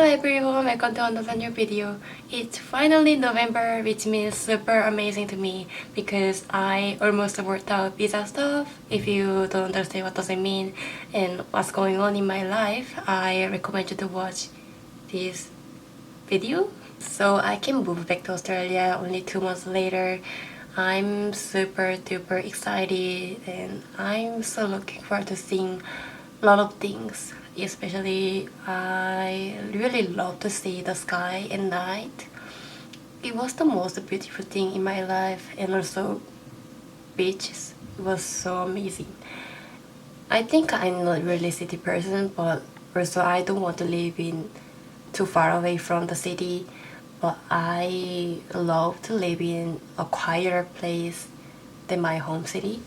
everyone, welcome to another new video. It's finally November, which means super amazing to me because I almost worked out visa stuff. If you don't understand what does it mean and what's going on in my life, I recommend you to watch this video. So I can move back to Australia only 2 months later. I'm super duper excited and I'm so looking forward to seeing a lot of things. Especially I really love to see the sky at night. It was the most beautiful thing in my life, and also beaches. It was so amazing. I think I'm not really city person, but also I don't want to live in too far away from the city, but I love to live in a quieter place than my home city,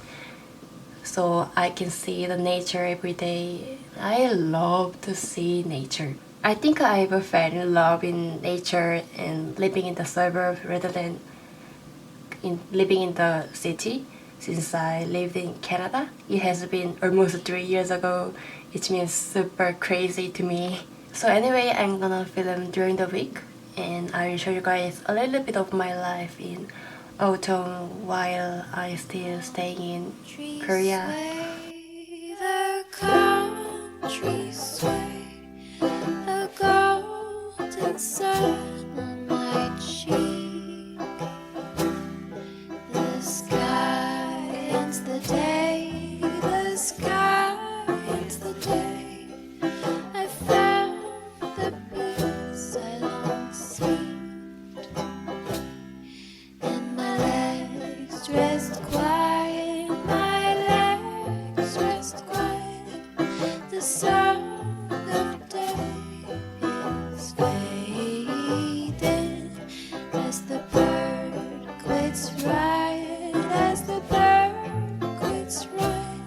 so I can see the nature every day. I love to see nature. I think I fell in love in nature and living in the suburb rather than living in the city since I lived in Canada. It has been almost 3 years ago. It means super crazy to me. So anyway, I'm gonna film during the week and I'll show you guys a little bit of my life in autumn while I still staying in Korea. The country sway, the golden sun on my cheek. The sky ends the day, the sky ends the day. I found the peace I long seeked, and my legs rest quiet, my legs rest quiet. The song of day is fading as the bird quits right, as the bird quits right.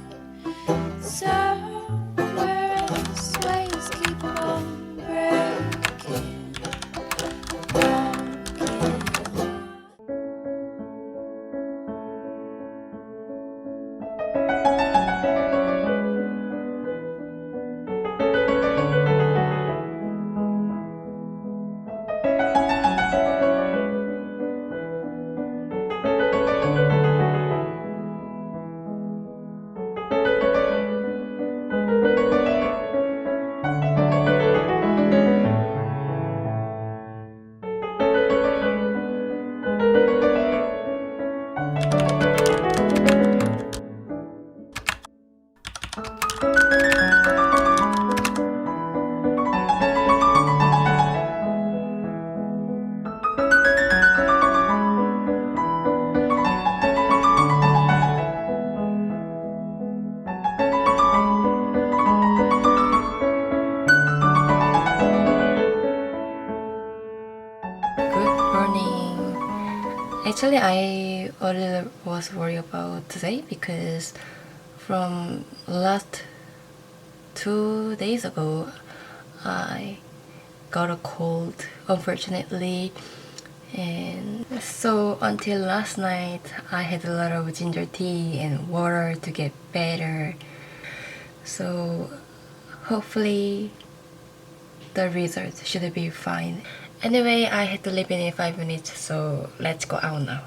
Somewhere else waves keep on breaking, walking. Good morning. Actually, I a little was worried about today because from last 2 days ago, I got a cold, unfortunately. And so until last night, I had a lot of ginger tea and water to get better. So hopefully the result should be fine. Anyway, I had to leave in 5 minutes, so let's go out now.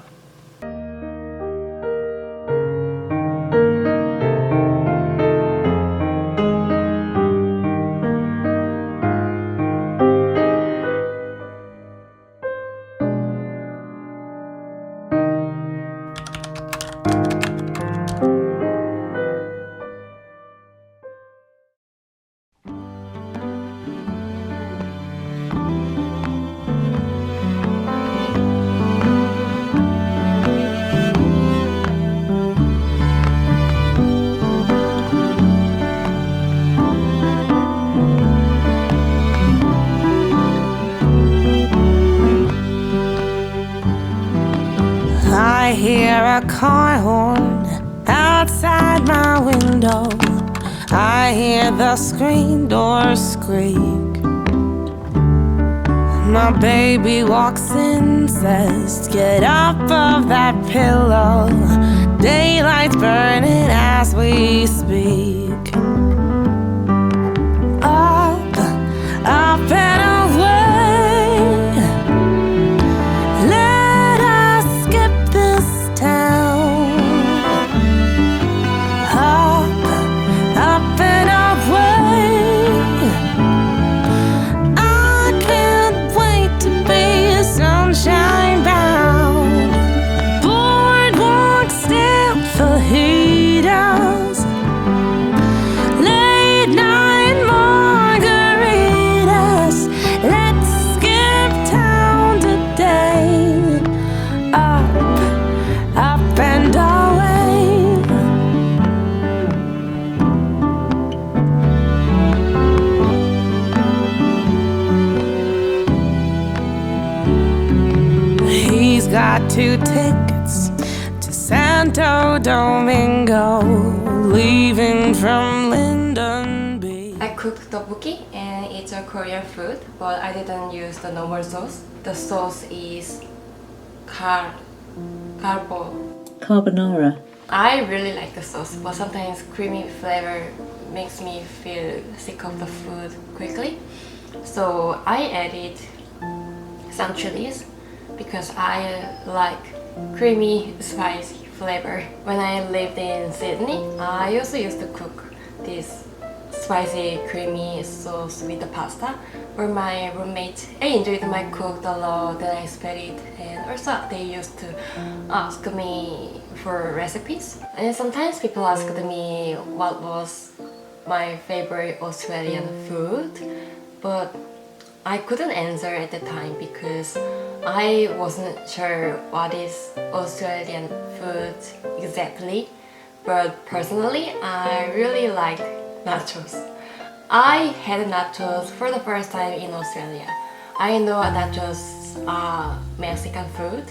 I hear a car horn outside my window. I hear the screen door squeak. My baby walks in, says, "Get up of that pillow." Daylight's burning as we speak. Up and away. got 2 tickets to Santo Domingo, leaving from Linden Beach. I cooked tteokbokki and it's a Korean food, but I didn't use the normal sauce. The sauce is Carbonara. I really like the sauce, but sometimes creamy flavor makes me feel sick of the food quickly. So I added some chilies because I like creamy, spicy flavor. When I lived in Sydney, I also used to cook this spicy, creamy sauce with the pasta for my roommate. I enjoyed my cook a lot that I studied, and also they used to ask me for recipes. And sometimes people asked me what was my favorite Australian food, but I couldn't answer at the time because I wasn't sure what is Australian food exactly. But personally, I really like nachos. I had nachos for the first time in Australia. I know nachos are Mexican food,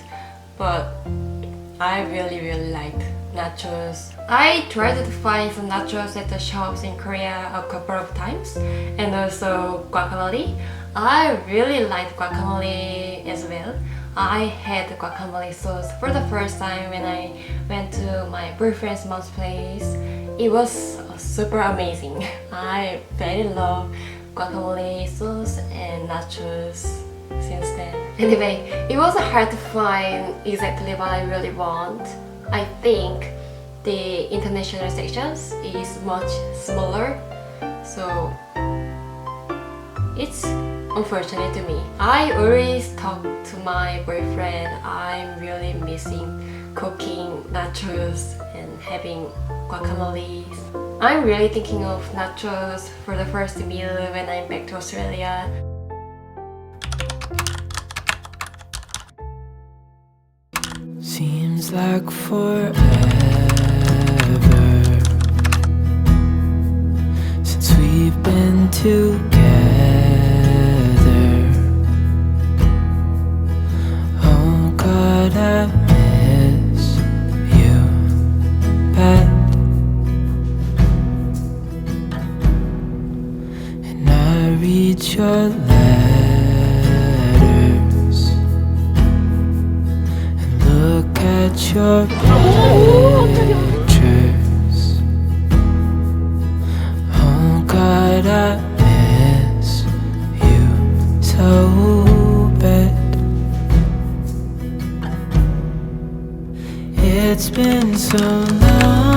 but I really liked nachos. I tried to find some nachos at the shops in Korea a couple of times, and also guacamole. I really liked guacamole as well. I had guacamole sauce for the first time when I went to my boyfriend's mom's place. It was super amazing. I very love guacamole sauce and nachos since then. Anyway, it was hard to find exactly what I really want. I think the international sections is much smaller, so it's unfortunate to me. I always talk to my boyfriend. I'm really missing cooking nachos and having guacamole. I'm really thinking of nachos for the first meal when I'm back to Australia. Seems like forever since we've been together. Oh God, I miss you bad, and I read your letters and look at your pictures. Oh God, I miss you so bad. It's been so long